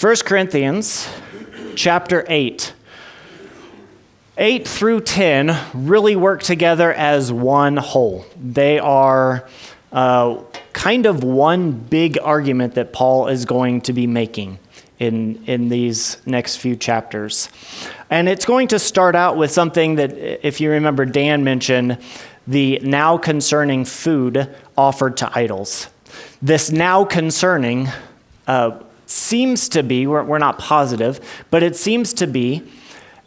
1 Corinthians chapter 8. 8 through 10 really work together as one whole. They are kind of one big argument that Paul is going to be making in these next few chapters. And it's going to start out with something that, if you remember, Dan mentioned, the now concerning food offered to idols. This now concerning seems to be, we're not positive, but it seems to be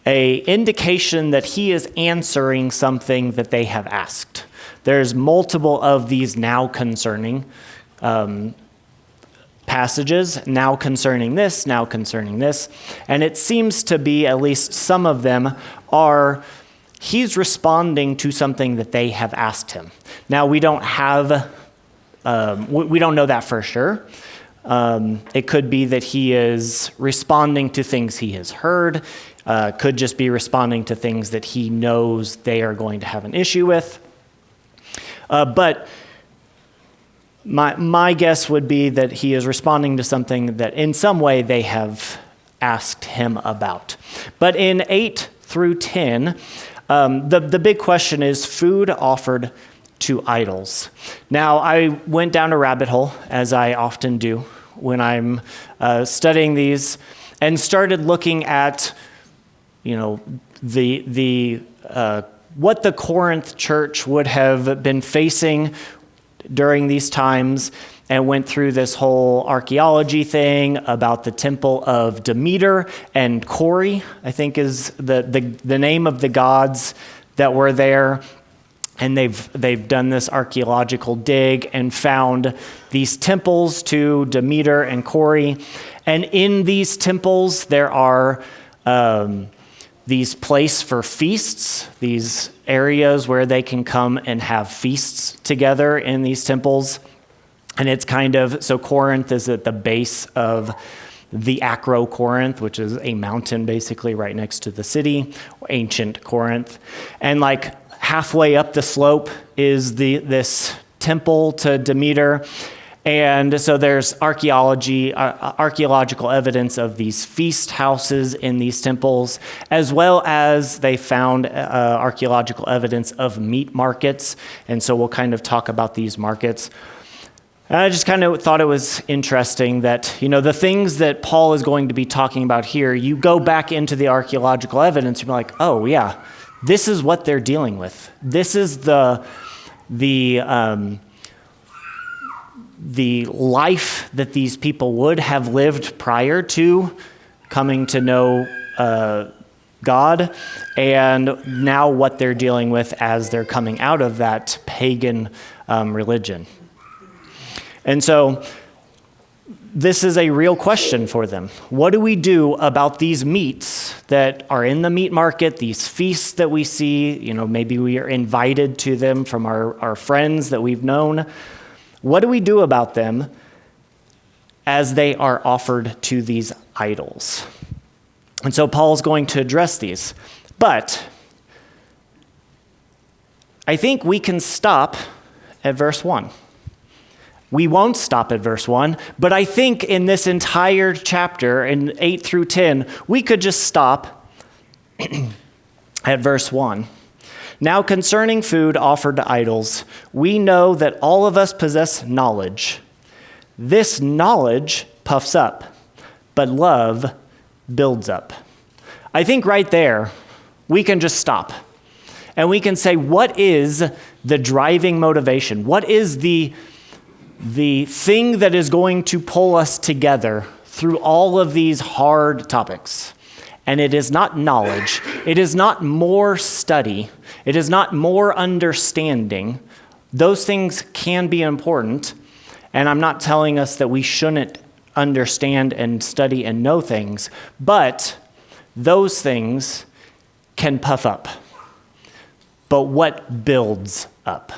an indication that he is answering something that they have asked. There's multiple of these now concerning passages, now concerning this, and it seems to be, at least some of them are, he's responding to something that they have asked him. Now, we don't know that for sure. It could be that he is responding to things he has heard, could just be responding to things that he knows they are going to have an issue with. But my guess would be that he is responding to something that in some way they have asked him about. But in 8 through 10, the big question is food offered to idols. Now, I went down a rabbit hole, as I often do when I'm studying these, and started looking at, the what the Corinth church would have been facing during these times, and went through this whole archaeology thing about the temple of Demeter and Kori, I think is the name of the gods that were there. And they've done this archaeological dig and found these temples to Demeter and Kori. And in these temples, there are these places for feasts, these areas where they can come and have feasts together in these temples. And it's so Corinth is at the base of the Acro-Corinth, which is a mountain basically right next to the city, ancient Corinth. And halfway up the slope is this temple to Demeter. And so there's archaeological evidence of these feast houses in these temples, as well as they found archaeological evidence of meat markets. And so we'll kind of talk about these markets. And I just kind of thought it was interesting that, the things that Paul is going to be talking about here, you go back into the archaeological evidence, you're like, oh yeah, this is what they're dealing with. This is the life that these people would have lived prior to coming to know God, and now what they're dealing with as they're coming out of that pagan religion. And so this is a real question for them. What do we do about these meats that are in the meat market, these feasts that we see? Maybe we are invited to them from our friends that we've known. What do we do about them as they are offered to these idols? And so Paul's going to address these. But I think we can stop at verse 1. We won't stop at verse 1, but I think in this entire chapter, in 8 through 10, we could just stop at verse 1. Now concerning food offered to idols, we know that all of us possess knowledge. This knowledge puffs up, but love builds up. I think right there, we can just stop. And we can say, what is the driving motivation? What is the thing that is going to pull us together through all of these hard topics? And it is not knowledge. It is not more study. It is not more understanding. Those things can be important. And I'm not telling us that we shouldn't understand and study and know things, but those things can puff up. But what builds up?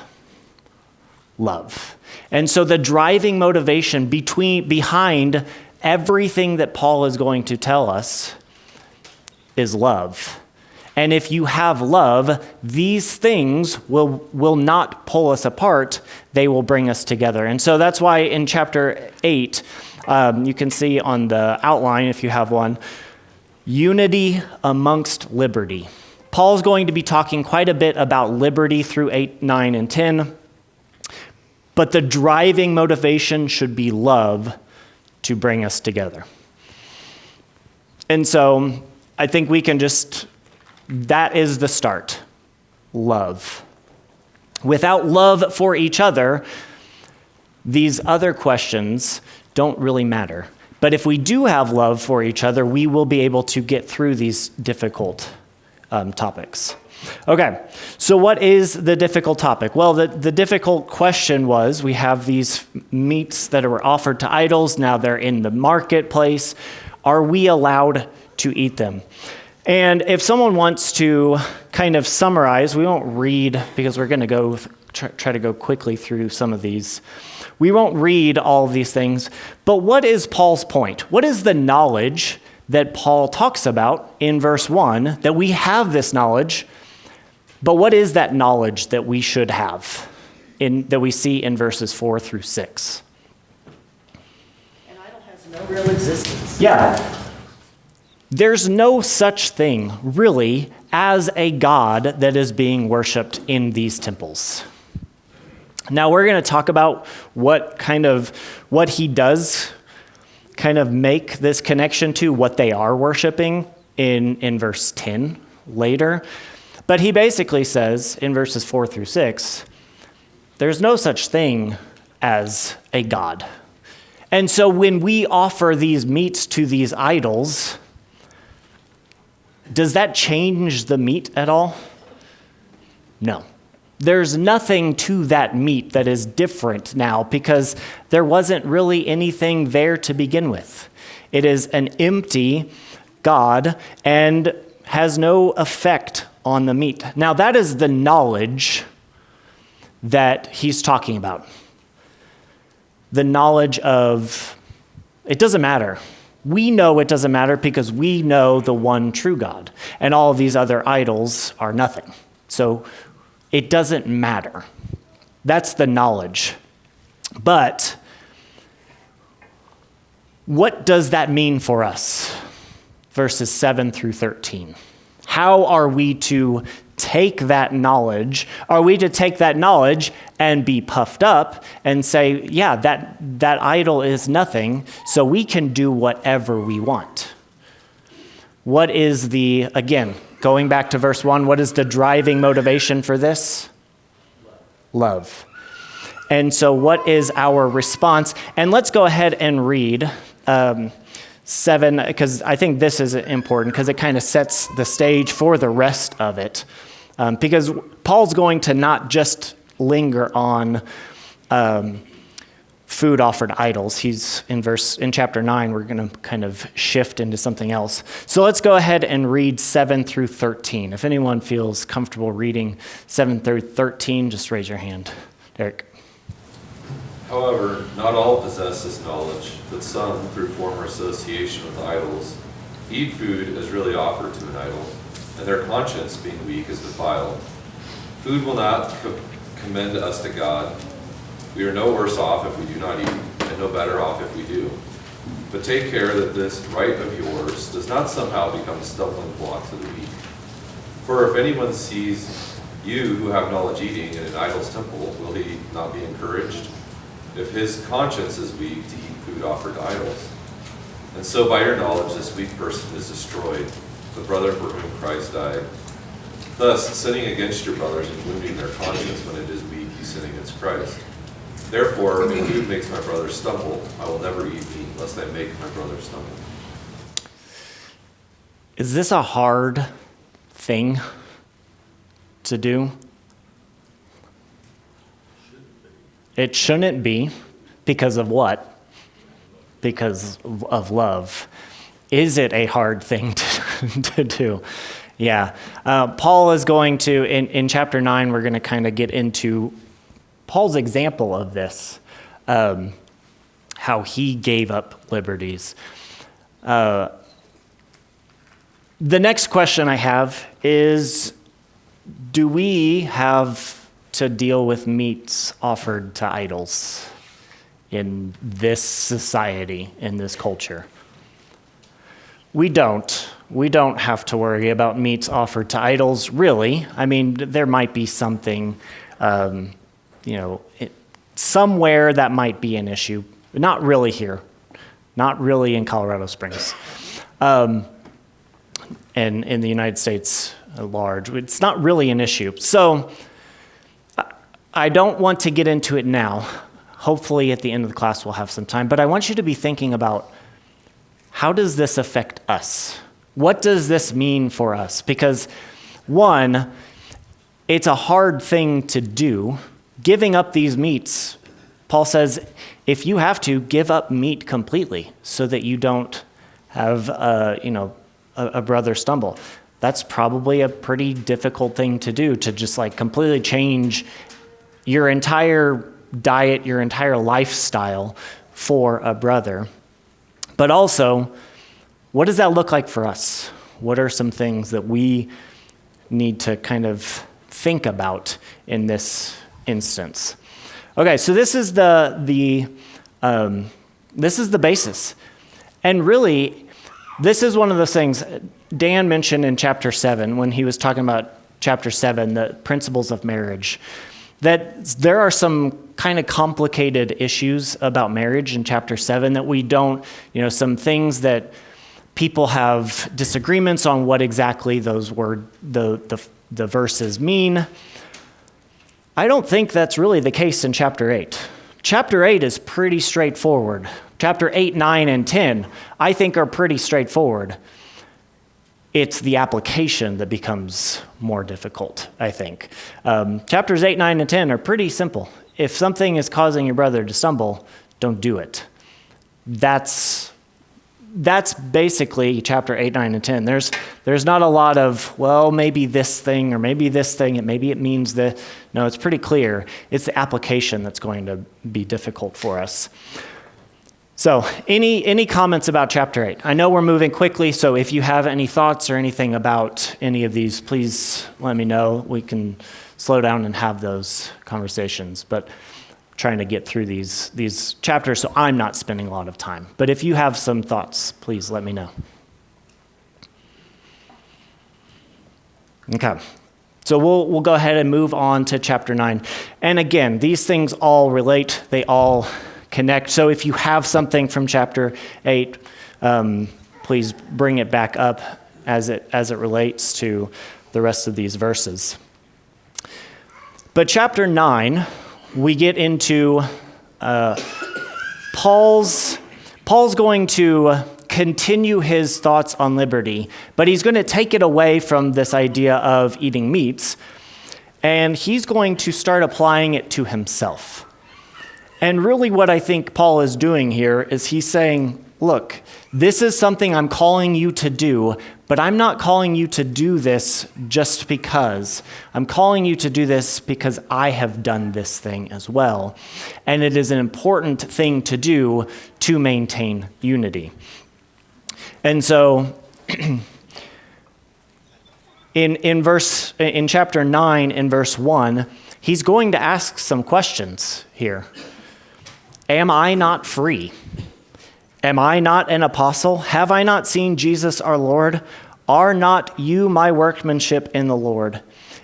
Love. And so the driving motivation behind everything that Paul is going to tell us is love. And if you have love, these things will not pull us apart. They will bring us together. And so that's why in chapter 8, You can see on the outline, if you have one, unity amongst liberty. Paul's going to be talking quite a bit about liberty through 8, 9, and 10, but the driving motivation should be love to bring us together. And so I think we can that is the start, love. Without love for each other, these other questions don't really matter. But if we do have love for each other, we will be able to get through these difficult topics. Okay, so what is the difficult topic? Well, the difficult question was, we have these meats that were offered to idols. Now they're in the marketplace. Are we allowed to eat them? And if someone wants to kind of summarize, we won't read because we're going to try to go quickly through some of these. We won't read all of these things, but what is Paul's point? What is the knowledge that Paul talks about in verse 1, that we have this knowledge, but what is that knowledge that we should have, that we see in verses 4 through 6? An idol has no real existence. Yeah. There's no such thing, really, as a God that is being worshipped in these temples. Now, we're going to talk about what he does kind of make this connection to what they are worshiping in verse 10 later. But he basically says in verses 4 through 6, there's no such thing as a God. And so when we offer these meats to these idols, does that change the meat at all? No. There's nothing to that meat that is different now because there wasn't really anything there to begin with. It is an empty God and has no effect on the meat. Now, that is the knowledge that he's talking about. The knowledge of, it doesn't matter. We know it doesn't matter because we know the one true God, and all of these other idols are nothing. So it doesn't matter. That's the knowledge. But what does that mean for us? Verses 7 through 13. How are we to take that knowledge? Are we to take that knowledge and be puffed up and say, yeah, that idol is nothing, so we can do whatever we want? What is again, going back to verse 1, what is the driving motivation for this? Love. And so what is our response? And let's go ahead and read 7, because I think this is important because it kind of sets the stage for the rest of it. Because Paul's going to not just linger on food offered to idols. He's in chapter 9, we're going to kind of shift into something else. So let's go ahead and read 7 through 13. If anyone feels comfortable reading 7 through 13, just raise your hand. Derek. However, not all possess this knowledge, but some, through former association with idols, eat food as really offered to an idol, and their conscience, being weak, is defiled. Food will not commend us to God. We are no worse off if we do not eat, and no better off if we do. But take care that this right of yours does not somehow become a stumbling block to the weak. For if anyone sees you who have knowledge eating in an idol's temple, will he not be encouraged? If his conscience is weak to eat food offered to idols. And so by your knowledge this weak person is destroyed, the brother for whom Christ died. Thus, sinning against your brothers and wounding their conscience when it is weak, you sin against Christ. Therefore, if food makes my brother stumble, I will never eat meat lest I make my brother stumble. Is this a hard thing to do? It shouldn't be. Because of what? Because of love. Is it a hard thing to do? Yeah. Paul is going to, in chapter 9, we're going to kind of get into Paul's example of this, how he gave up liberties. The next question I have is, do we have to deal with meats offered to idols in this society, in this culture. We don't. We don't have to worry about meats offered to idols, really. I mean, there might be something, somewhere that might be an issue. Not really here. Not really in Colorado Springs. And in the United States at large. It's not really an issue. So I don't want to get into it now. Hopefully at the end of the class we'll have some time. But I want you to be thinking about, how does this affect us? What does this mean for us? Because one, it's a hard thing to do. Giving up these meats, Paul says, if you have to, give up meat completely so that you don't have a brother stumble. That's probably a pretty difficult thing to do, to just like completely change your entire diet, your entire lifestyle for a brother. But also, what does that look like for us? What are some things that we need to kind of think about in this instance? Okay, so this is the basis, and really, this is one of those things Dan mentioned in chapter 7 when he was talking about chapter 7, the principles of marriage, that there are some kind of complicated issues about marriage in chapter 7 that we don't, some things that people have disagreements on what exactly those the verses mean. I don't think that's really the case in chapter 8. Chapter 8 is pretty straightforward. Chapter 8, 9, and 10, I think, are pretty straightforward. It's the application that becomes more difficult, I think. Chapters 8, 9, and 10 are pretty simple. If something is causing your brother to stumble, don't do it. That's basically chapter 8, 9, and 10. There's not a lot of, well, maybe this thing or maybe this thing, and maybe it means that. No, it's pretty clear. It's the application that's going to be difficult for us. So any comments about chapter 8? I know we're moving quickly, so if you have any thoughts or anything about any of these, please let me know. We can slow down and have those conversations, but I'm trying to get through these chapters so I'm not spending a lot of time. But if you have some thoughts, please let me know. Okay. So we'll go ahead and move on to chapter 9. And again, these things all relate. They all connect. So if you have something from chapter 8, please bring it back up as it relates to the rest of these verses. But chapter 9, we get into Paul's going to continue his thoughts on liberty, but he's going to take it away from this idea of eating meats, and he's going to start applying it to himself. And really what I think Paul is doing here is he's saying, look, this is something I'm calling you to do, but I'm not calling you to do this just because. I'm calling you to do this because I have done this thing as well. And it is an important thing to do to maintain unity. And so in chapter 9, in verse 1, he's going to ask some questions here. Am I not free? Am I not an apostle? Have I not seen Jesus our Lord? Are not you my workmanship in the Lord?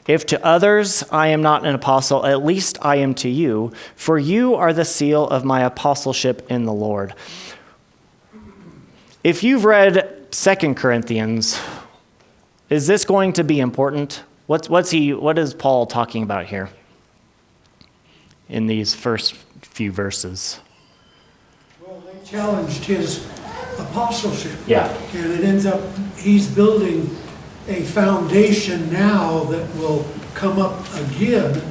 If to others I am not an apostle, at least I am to you, for you are the seal of my apostleship in the Lord. If you've read 2 Corinthians, is this going to be important? What is Paul talking about here in these first few verses? Well, they challenged his apostleship. Yeah. And it ends up, he's building a foundation now that will come up again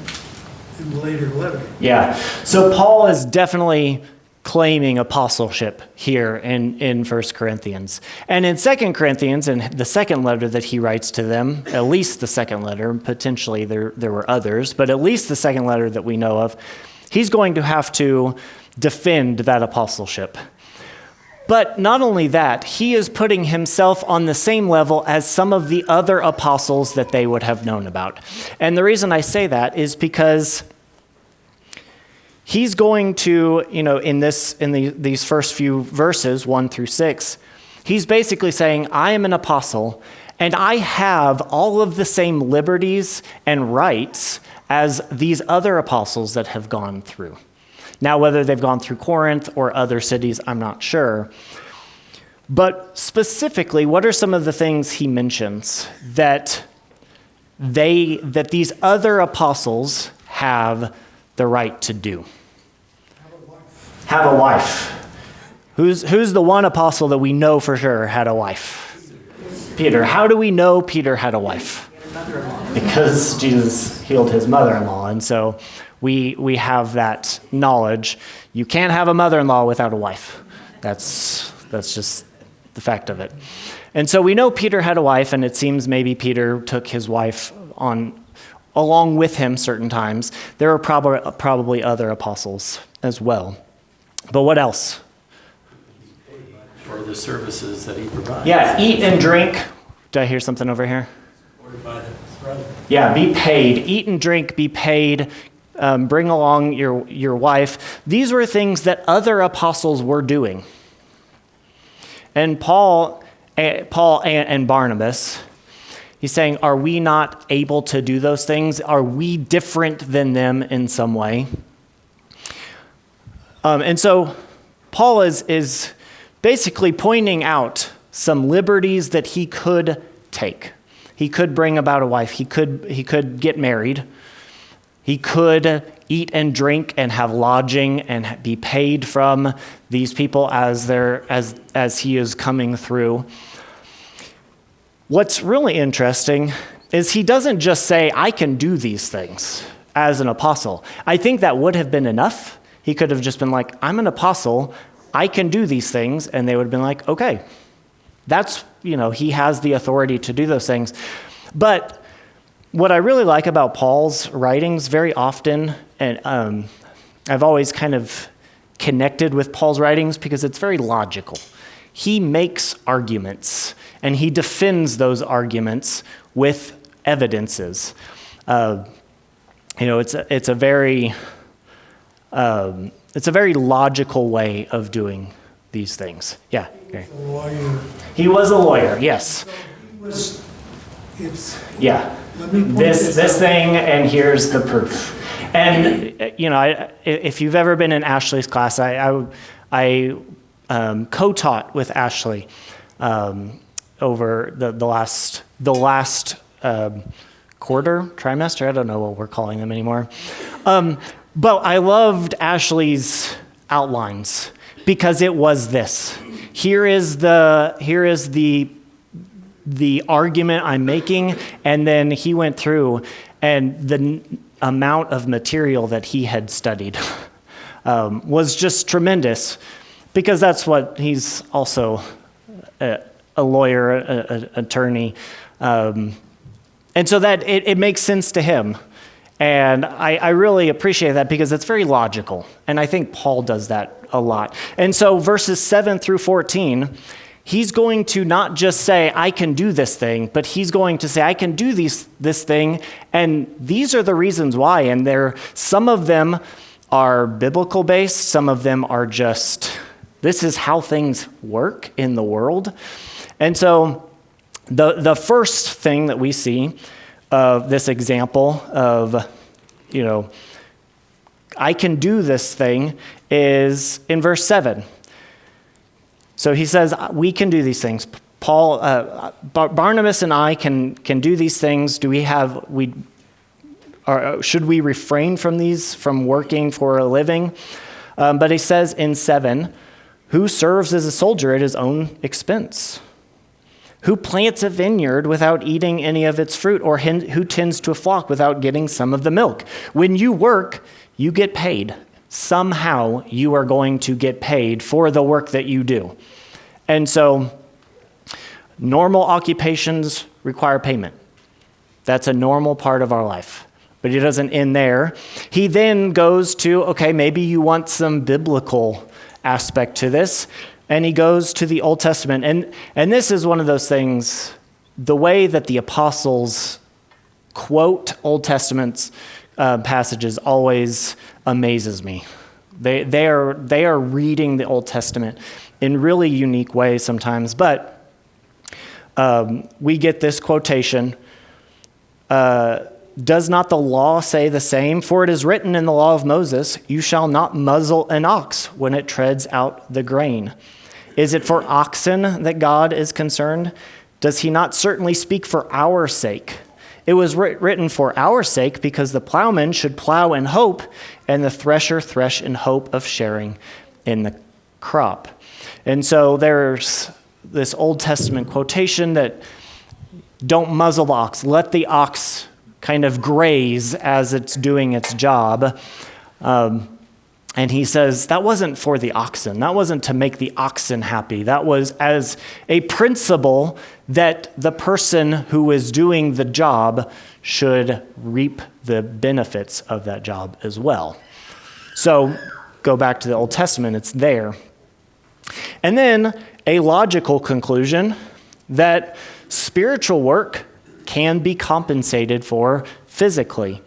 in the later letter. Yeah. So Paul is definitely claiming apostleship here in 1 Corinthians. And in 2 Corinthians, in the second letter that he writes to them, at least the second letter, potentially there were others, but at least the second letter that we know of, he's going to have to defend that apostleship. But not only that, he is putting himself on the same level as some of the other apostles that they would have known about. And the reason I say that is because he's going to, these first few verses, 1 through 6, he's basically saying, I am an apostle, and I have all of the same liberties and rights as these other apostles that have gone through. Now, whether they've gone through Corinth or other cities, I'm not sure. But specifically, what are some of the things he mentions that these other apostles have the right to do? Have a wife. Who's the one apostle that we know for sure had a wife? Peter. How do we know Peter had a wife? Because Jesus healed his mother-in-law, and so we have that knowledge. You can't have a mother-in-law without a wife. That's just the fact of it. And so we know Peter had a wife, and it seems maybe Peter took his wife along with him certain times. There are probably other apostles as well. But what else? For the services that he provides. Yeah, eat and drink. Did I hear something over here? Ordered by his brother. Yeah, be paid. Eat and drink, be paid. Bring along your wife. These were things that other apostles were doing. And Paul and Barnabas, he's saying, are we not able to do those things? Are we different than them in some way? And so Paul is basically pointing out some liberties that he could take. He could bring about a wife. He could get married. He could eat and drink and have lodging and be paid from these people as he is coming through. What's really interesting is he doesn't just say, I can do these things as an apostle. I think that would have been enough. He could have just been like, I'm an apostle, I can do these things, and they would have been like, okay. That's, he has the authority to do those things. But what I really like about Paul's writings very often, and I've always kind of connected with Paul's writings because it's very logical. He makes arguments, and he defends those arguments with evidences. It's a very logical way of doing these things. Yeah. Okay. A lawyer. He was a lawyer. Yes. So Yeah. let me point This out. thing, and here's the proof. And if you've ever been in Ashley's class, I co-taught with Ashley over the last trimester. I don't know what we're calling them anymore. But I loved Ashley's outlines because it was this. Here is the argument I'm making, and then he went through, and the amount of material that he had studied was just tremendous, because that's what he's also a lawyer, an attorney, and so that it makes sense to him. And I really appreciate that because it's very logical. And I think Paul does that a lot. And so verses 7 through 14, he's going to not just say, I can do this thing, but he's going to say, I can do this thing, and these are the reasons why. And some of them are biblical based, some of them are just, this is how things work in the world. And so the first thing that we see of this example of, I can do this thing is in verse 7. So he says, we can do these things. Barnabas and I can do these things. Should we refrain from working for a living? But he says in 7, who serves as a soldier at his own expense? Who plants a vineyard without eating any of its fruit, or who tends to a flock without getting some of the milk? When you work, you get paid. Somehow you are going to get paid for the work that you do. And so normal occupations require payment. That's a normal part of our life. But he doesn't end there. He then goes to, okay, maybe you want some biblical aspect to this. And he goes to the Old Testament. And this is one of those things, the way that the apostles quote Old Testament passages always amazes me. They are reading the Old Testament in really unique ways sometimes, but we get this quotation, does not the law say the same? For it is written in the law of Moses, you shall not muzzle an ox when it treads out the grain. Is it for oxen that God is concerned? Does he not certainly speak for our sake? It was written for our sake because the plowman should plow in hope and the thresher thresh in hope of sharing in the crop. And so there's this Old Testament quotation that don't muzzle the ox. Let the ox kind of graze as it's doing its job. And he says that wasn't for the oxen. That wasn't to make the oxen happy. That was as a principle that the person who was doing the job should reap the benefits of that job as well. So go back to the Old Testament, it's there. And then a logical conclusion that spiritual work can be compensated for physically.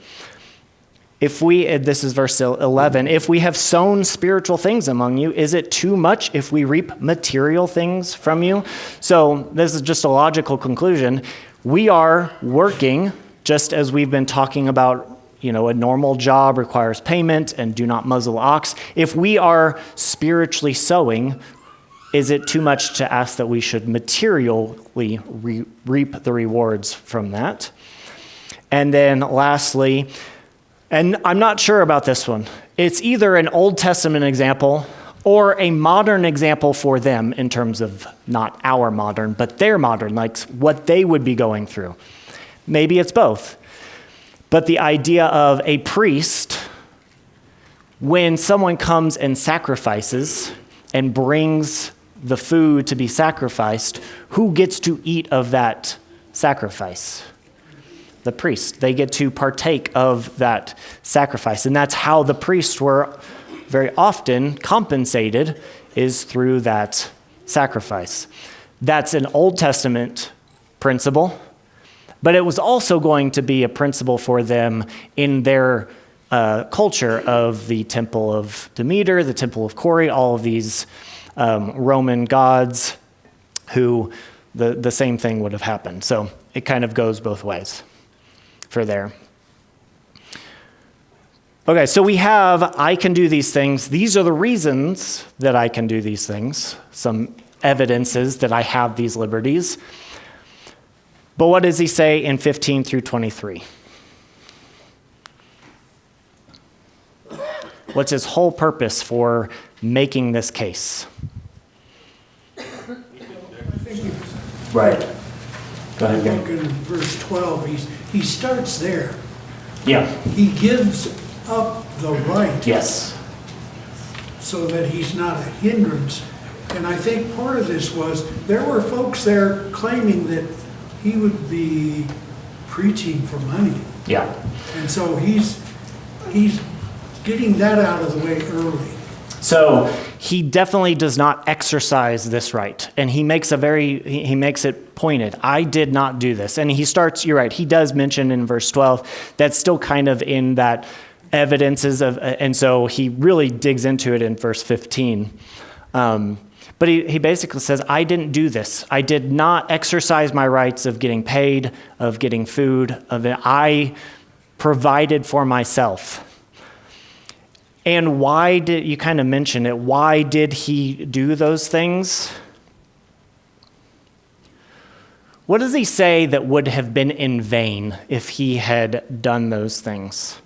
This is verse 11, if we have sown spiritual things among you, is it too much if we reap material things from you? So this is just a logical conclusion. We are working, just as we've been talking about, a normal job requires payment and do not muzzle the ox. If we are spiritually sowing, is it too much to ask that we should materially reap the rewards from that? And then lastly, and I'm not sure about this one, it's either an Old Testament example or a modern example for them in terms of not our modern, but their modern, like what they would be going through. Maybe it's both. But the idea of a priest, when someone comes and sacrifices and brings the food to be sacrificed, who gets to eat of that sacrifice? The priest. They get to partake of that sacrifice. And that's how the priests were very often compensated, is through that sacrifice. That's an Old Testament principle, but it was also going to be a principle for them in their culture of the temple of Demeter, the temple of Cori, all of these Roman gods who the same thing would have happened. So it kind of goes both ways for there. Okay, so we have, I can do these things. These are the reasons that I can do these things. Some evidences that I have these liberties. But what does he say in 15 through 23? What's his whole purpose for making this case? Right. Go ahead, Look in verse 12, he starts there. Yeah. He gives up the right Yes. so that he's not a hindrance. And I think part of this was, there were folks there claiming that he would be preaching for money. Yeah. And so he's getting that out of the way early. So he definitely does not exercise this right. And he makes it pointed. I did not do this. And he starts, you're right, he does mention in verse 12, that's still kind of in that evidences of, and so he really digs into it in verse 15. But he basically says, I didn't do this. I did not exercise my rights of getting paid, of getting food, I provided for myself. And why did, you kind of mention it, why did he do those things? What does he say that would have been in vain if he had done those things?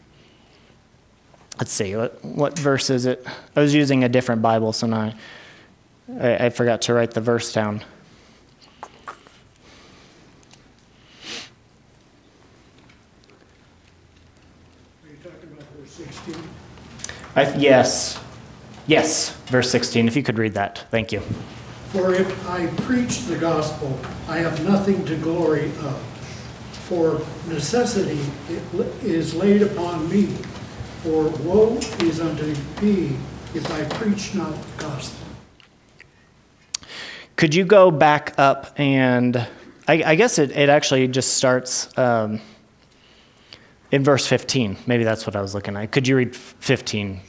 Let's see, what verse is it? I was using a different Bible, so now I forgot to write the verse down. Are you talking about verse 16? Yes, verse 16, if you could read that. Thank you. For if I preach the gospel, I have nothing to glory of. For necessity is laid upon me. For woe is unto me if I preach not the gospel. Could you go back up and, I guess it actually just starts, in verse 15. Maybe that's what I was looking at. Could you read 15?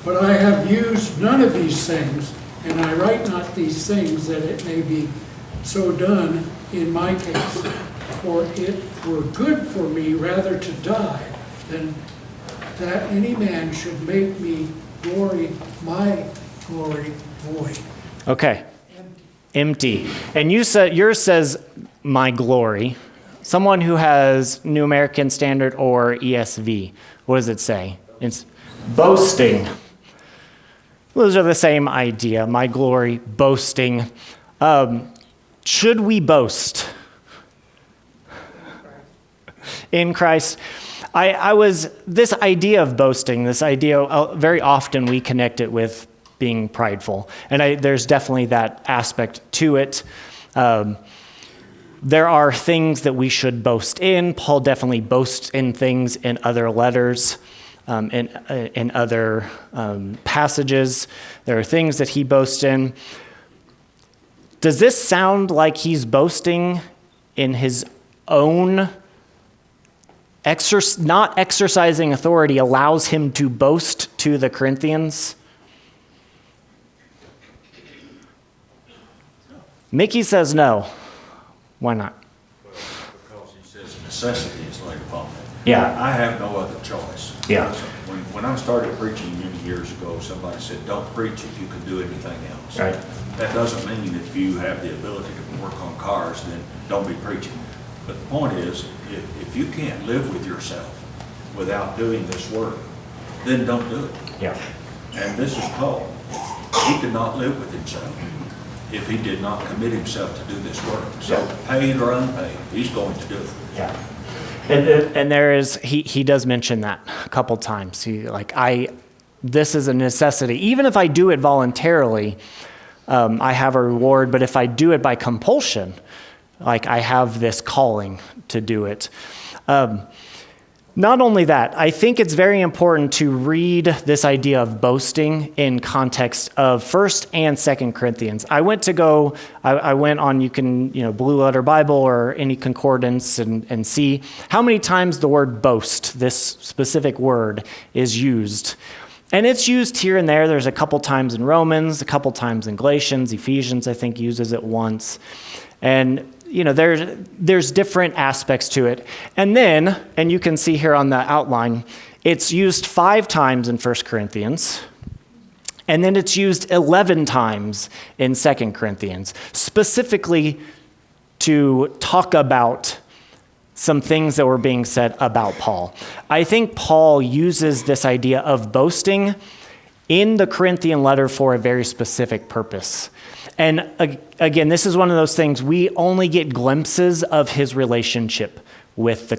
But I have used none of these things, and I write not these things that it may be so done in my case. For it were good for me rather to die than that any man should make me my glory void. Okay. Empty. And yours says my glory. Someone who has New American Standard or ESV, what does it say? It's boasting. Those are the same idea. My glory, boasting. Should we boast in Christ? This idea of boasting, this idea, very often we connect it with being prideful. And there's definitely that aspect to it. There are things that we should boast in. Paul definitely boasts in things in other letters, in other passages. There are things that he boasts in. Does this sound like he's boasting in his own not exercising authority allows him to boast to the Corinthians? Mickey says no. Why not? Because he says necessity is laid upon me. Yeah. I have no other choice. Yeah. When I started preaching many years ago, somebody said, don't preach if you can do anything else. Right. That doesn't mean if you have the ability to work on cars, then don't be preaching. But the point is, if you can't live with yourself without doing this work, then don't do it. Yeah. And this is Paul. He could not live with himself if he did not commit himself to do this work. So paid or unpaid, he's going to do it. Yeah. And there is, he does mention that a couple times. This is a necessity. Even if I do it voluntarily, I have a reward, but if I do it by compulsion, I have this calling to do it. Not only that, I think it's very important to read this idea of boasting in context of 1st and 2nd Corinthians. I went on, you can, Blue Letter Bible or any concordance and see how many times the word boast, this specific word, is used. And it's used here and there. There's a couple times in Romans, a couple times in Galatians, Ephesians, I think, uses it once. And there's different aspects to it. And then, and you can see here on the outline, it's used 5 times in 1 Corinthians, and then it's used 11 times in 2 Corinthians, specifically to talk about some things that were being said about Paul. I think Paul uses this idea of boasting in the Corinthian letter for a very specific purpose. And again, this is one of those things, we only get glimpses of his relationship with the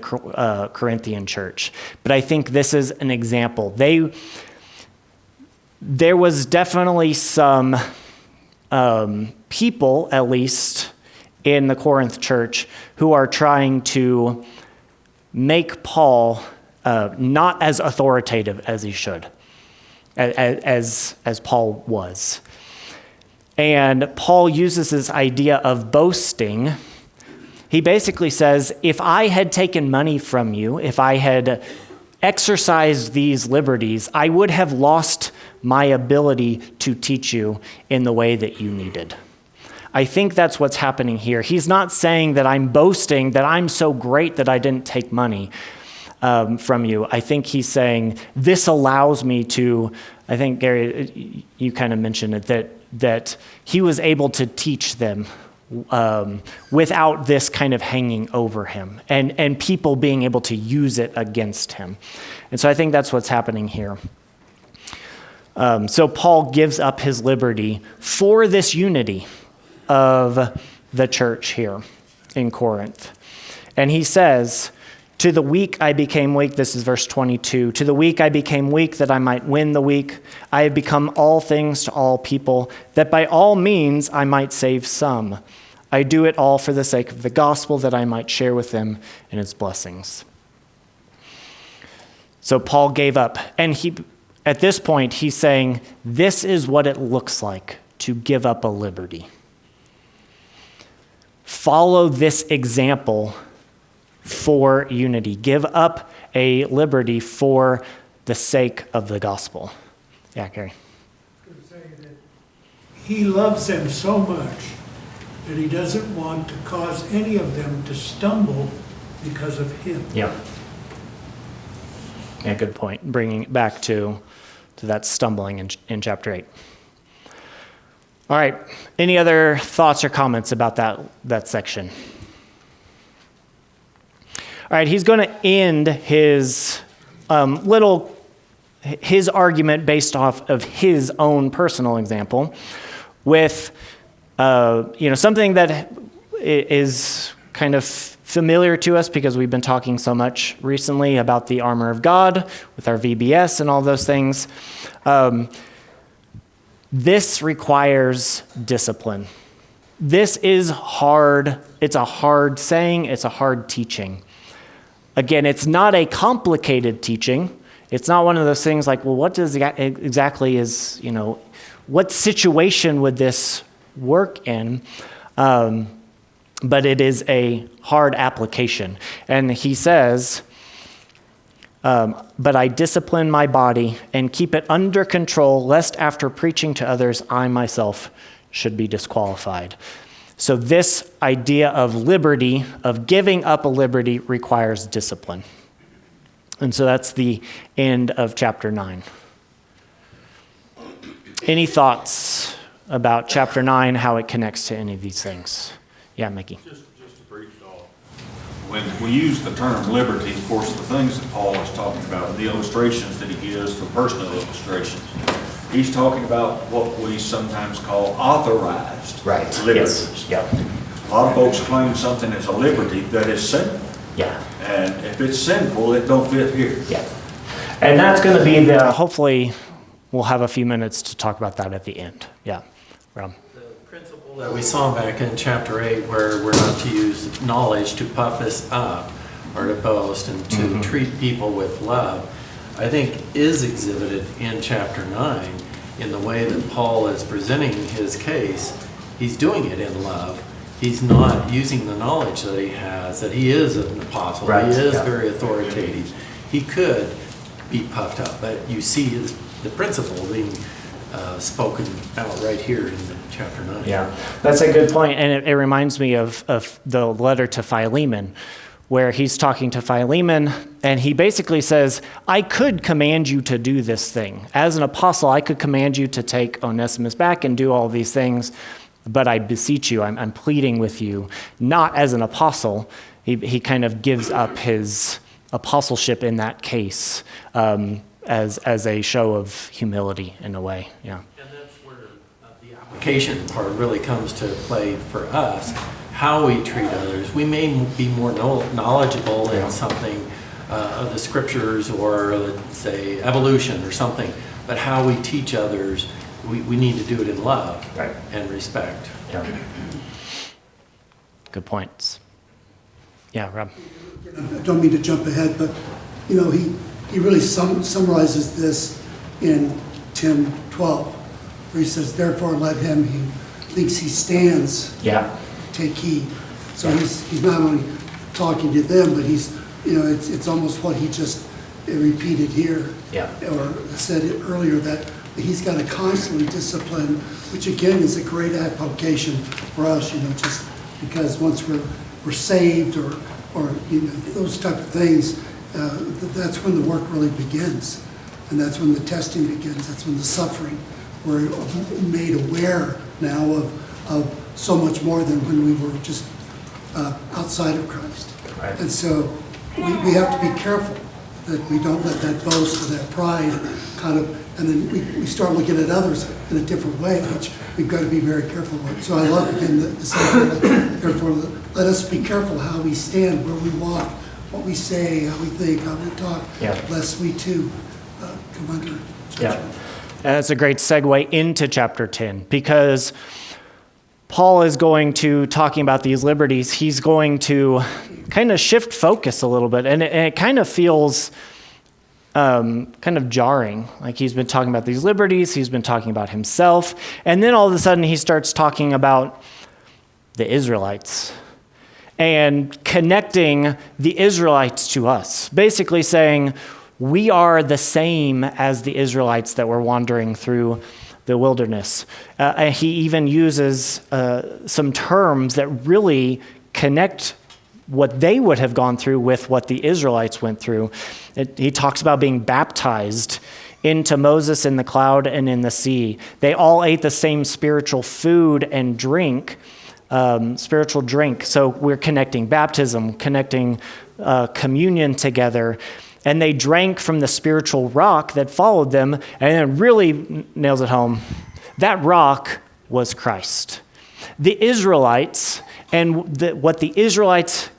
Corinthian church. But I think this is an example. There was definitely some people, at least, in the Corinth church who are trying to make Paul not as authoritative as he should, as Paul was. And Paul uses this idea of boasting. He basically says, if I had taken money from you, if I had exercised these liberties, I would have lost my ability to teach you in the way that you needed. I think that's what's happening here. He's not saying that I'm boasting, that I'm so great that I didn't take money from you. I think he's saying, this allows me to, I think, Gary, you kind of mentioned it, that he was able to teach them without this kind of hanging over him and people being able to use it against him. And so I think that's what's happening here. So Paul gives up his liberty for this unity of the church here in Corinth. And he says, to the weak I became weak. This is verse 22. To the weak I became weak that I might win the weak. I have become all things to all people, that by all means I might save some. I do it all for the sake of the gospel, that I might share with them in its blessings. So Paul gave up. And at this point, he's saying, this is what it looks like to give up a liberty. Follow this example for unity. Give up a liberty for the sake of the gospel. Yeah, Gary. To say that he loves them so much that he doesn't want to cause any of them to stumble because of him. Yeah. Yeah, good point. Bringing it back to that stumbling in chapter 8. All right. Any other thoughts or comments about that section? All right. He's going to end his his argument based off of his own personal example with something that is kind of familiar to us because we've been talking so much recently about the armor of God with our VBS and all those things. This requires discipline. This is hard. It's a hard saying. It's a hard teaching. Again, it's not a complicated teaching. It's not one of those things like, well, what does exactly is, what situation would this work in? But it is a hard application. And he says, but I discipline my body and keep it under control, lest after preaching to others, I myself should be disqualified. So this idea of liberty, of giving up a liberty, requires discipline. And so that's the end of chapter 9. Any thoughts about chapter 9, how it connects to any of these things? Yeah, Mickey. Just a brief thought. When we use the term liberty, of course, the things that Paul is talking about, the illustrations that he gives, the personal illustrations, he's talking about what we sometimes call authorized liberties. Yes. Yeah. A lot of folks claim something is a liberty that is sinful. Yeah. And if it's sinful, it don't fit here. Yeah. And that's going to be hopefully we'll have a few minutes to talk about that at the end. Yeah. Rob. The principle that we saw back in chapter 8, where we're not to use knowledge to puff us up or to boast and to treat people with love, I think is exhibited in chapter 9 in the way that Paul is presenting his case. He's doing it in love. He's not using the knowledge that he has, that he is an apostle. Right. He is Yeah. very authoritative. He could be puffed up, but you see the principle being spoken out right here in chapter 9. Yeah, that's a good point. And it reminds me of the letter to Philemon, where he's talking to Philemon, and he basically says, I could command you to do this thing. As an apostle, I could command you to take Onesimus back and do all these things, but I beseech you, I'm pleading with you, not as an apostle. He kind of gives up his apostleship in that case as a show of humility in a way. Yeah. And that's where the application part really comes to play for us. How we treat others. We may be more knowledgeable in something of the scriptures or, let's say, evolution or something, but how we teach others, we need to do it in love and respect. Yeah. Good points. Yeah, Rob. I don't mean to jump ahead, but he really summarizes this in 10:12, where he says, "Therefore let him who thinks he stands take heed." So he's not only talking to them, but it's almost what he just repeated here, or said it earlier, that he's got to constantly discipline, which again is a great application for us. Just because once we're saved or those type of things, that's when the work really begins, and that's when the testing begins. That's when the suffering. We're made aware now of so much more than when we were just outside of Christ. Right. And so we have to be careful that we don't let that boast or that pride kind of, and then we start looking at others in a different way, which we've got to be very careful with. So I love again the saying, therefore let us be careful how we stand, where we walk, what we say, how we think, how we talk, lest we too come under judgment. Yeah, and that's a great segue into chapter 10, because Paul is going to, talking about these liberties, he's going to kind of shift focus a little bit, and it kind of feels kind of jarring. Like he's been talking about these liberties, he's been talking about himself, and then all of a sudden he starts talking about the Israelites. and connecting the Israelites to us, basically saying, we are the same as the Israelites that were wandering through the wilderness. He even uses some terms that really connect what they would have gone through with what the Israelites went through. He talks about being baptized into Moses in the cloud and in the sea. They all ate the same spiritual food and drink, spiritual drink. So we're connecting baptism, connecting communion together. And they drank from the spiritual rock that followed them, and it really nails it home. That rock was Christ. The Israelites and what the Israelites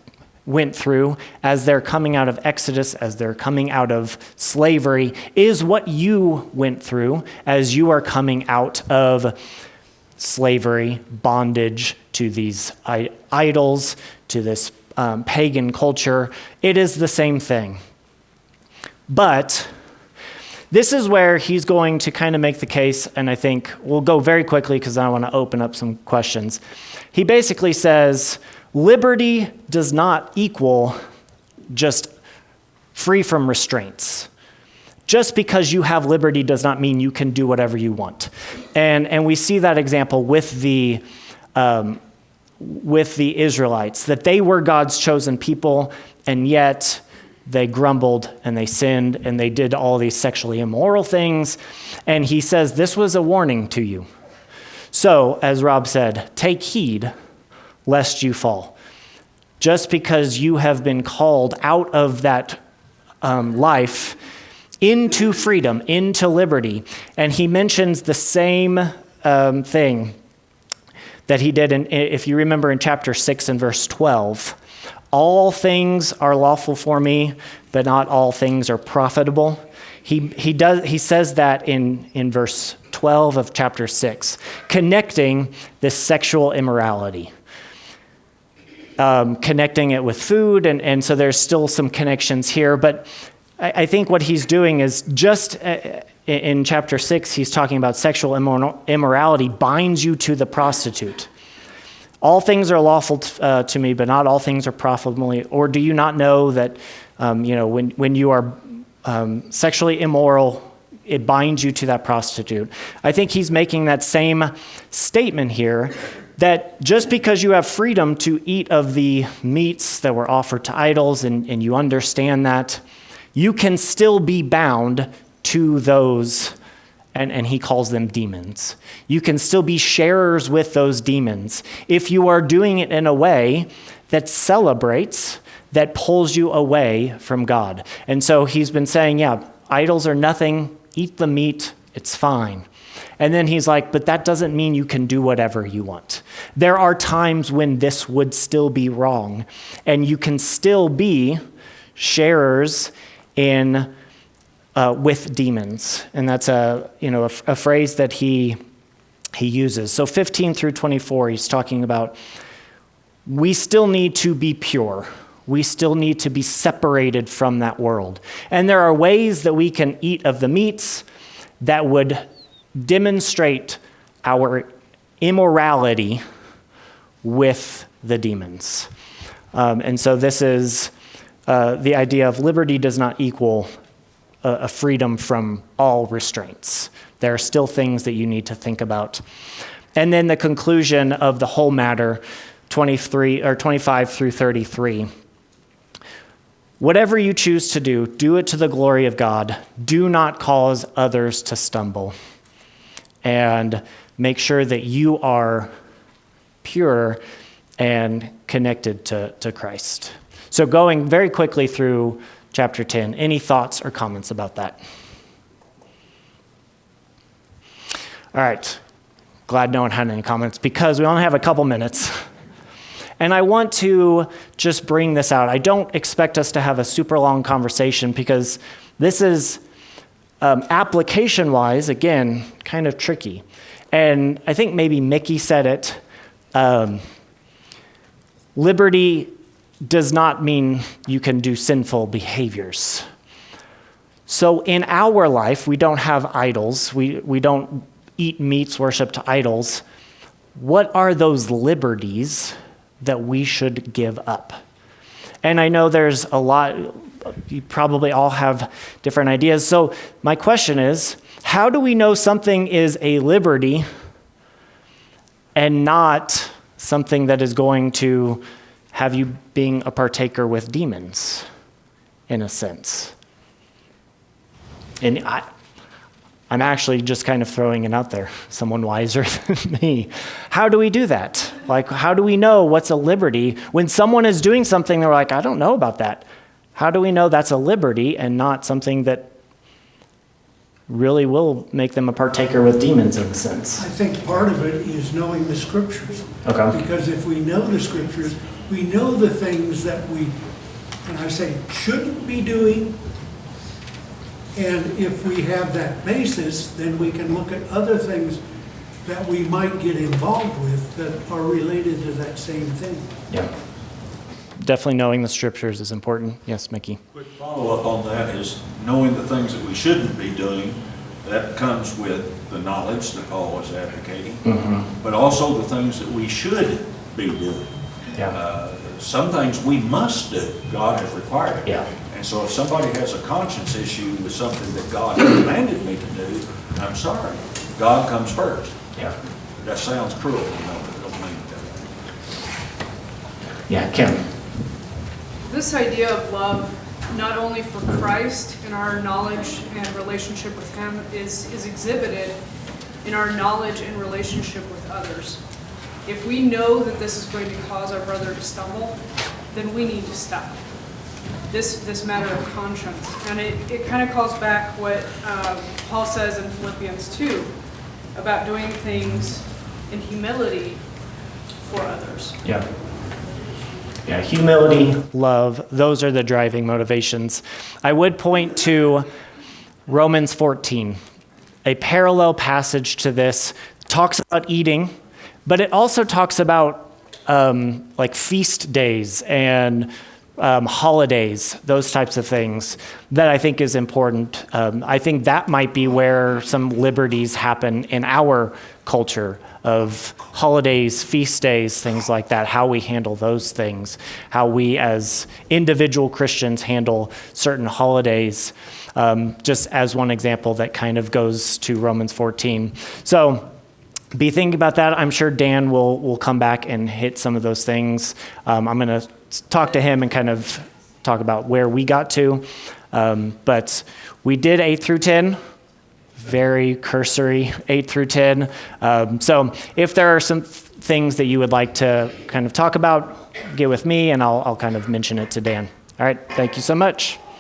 went through as they're coming out of Exodus, as they're coming out of slavery, is what you went through as you are coming out of slavery, bondage to these idols, to this pagan culture. It is the same thing. But this is where he's going to kind of make the case, and I think we'll go very quickly because I want to open up some questions. He basically says, liberty does not equal just free from restraints. Just because you have liberty does not mean you can do whatever you want. And we see that example with the Israelites, that they were God's chosen people, and yet they grumbled and they sinned and they did all these sexually immoral things. And he says, this was a warning to you. So, as Rob said, take heed lest you fall. Just because you have been called out of that life into freedom, into liberty. And he mentions the same thing that he did, if you remember in chapter 6 and verse 12. All things are lawful for me, but not all things are profitable. He says that in verse 12 of chapter 6, connecting this sexual immorality, connecting it with food, and so there's still some connections here. But I think what he's doing is just in chapter 6, he's talking about sexual immorality binds you to the prostitute. All things are lawful to me, but not all things are profitable. Or do you not know that, when you are sexually immoral, it binds you to that prostitute? I think he's making that same statement here, that just because you have freedom to eat of the meats that were offered to idols, and you understand that, you can still be bound to those. And he calls them demons. You can still be sharers with those demons if you are doing it in a way that celebrates, that pulls you away from God. And so he's been saying, idols are nothing, eat the meat, it's fine. And then he's like, but that doesn't mean you can do whatever you want. There are times when this would still be wrong, and you can still be sharers in with demons. And that's a phrase that he uses. So 15 through 24, he's talking about we still need to be pure. We still need to be separated from that world. And there are ways that we can eat of the meats that would demonstrate our immorality with the demons. And so this is the idea of liberty does not equal a freedom from all restraints. There are still things that you need to think about. And then the conclusion of the whole matter, 25 through 33. Whatever you choose to do, do it to the glory of God. Do not cause others to stumble. And make sure that you are pure and connected to Christ. So going very quickly through chapter 10. Any thoughts or comments about that? All right. Glad no one had any comments because we only have a couple minutes. And I want to just bring this out. I don't expect us to have a super long conversation because this is, application-wise, again, kind of tricky. And I think maybe Mickey said it. Liberty does not mean you can do sinful behaviors. So in our life, we don't have idols. We don't eat meats, worship to idols. What are those liberties that we should give up. And I know there's a lot, you probably all have different ideas. So my question is, how do we know something is a liberty and not something that is going to have you being a partaker with demons, in a sense? And I'm actually just kind of throwing it out there, someone wiser than me. How do we do that? Like, how do we know what's a liberty when someone is doing something they're like, I don't know about that? How do we know that's a liberty and not something that really will make them a partaker with demons, in a sense? I think part of it is knowing the scriptures. Okay. Because if we know the scriptures, we know the things that we, and I say, shouldn't be doing. And if we have that basis, then we can look at other things that we might get involved with that are related to that same thing. Yeah. Definitely knowing the scriptures is important. Yes, Mickey. Quick follow-up on that is knowing the things that we shouldn't be doing. That comes with the knowledge that Paul was advocating, but also the things that we should be doing. Yeah. Some things we must do. God has required it. Yeah. And so if somebody has a conscience issue with something that God commanded me to do, I'm sorry. God comes first. Yeah. That sounds cruel, but I don't mean it that way. Yeah, Kim. This idea of love, not only for Christ and our knowledge and relationship with Him, is exhibited in our knowledge and relationship with others. If we know that this is going to cause our brother to stumble, then we need to stop. This matter of conscience. And it kind of calls back what Paul says in Philippians 2 about doing things in humility for others. Yeah. Yeah, humility, love, those are the driving motivations. I would point to Romans 14, a parallel passage to this. It talks about eating, but it also talks about like feast days and holidays, those types of things that I think is important. I think that might be where some liberties happen in our culture of holidays, feast days, things like that, how we handle those things, how we as individual Christians handle certain holidays, just as one example that kind of goes to Romans 14. So be thinking about that. I'm sure Dan will come back and hit some of those things. I'm going to talk to him and kind of talk about where we got to. But we did 8 through 10. Very cursory, 8 through 10. So if there are some things that you would like to kind of talk about, get with me and I'll kind of mention it to Dan. All right, thank you so much.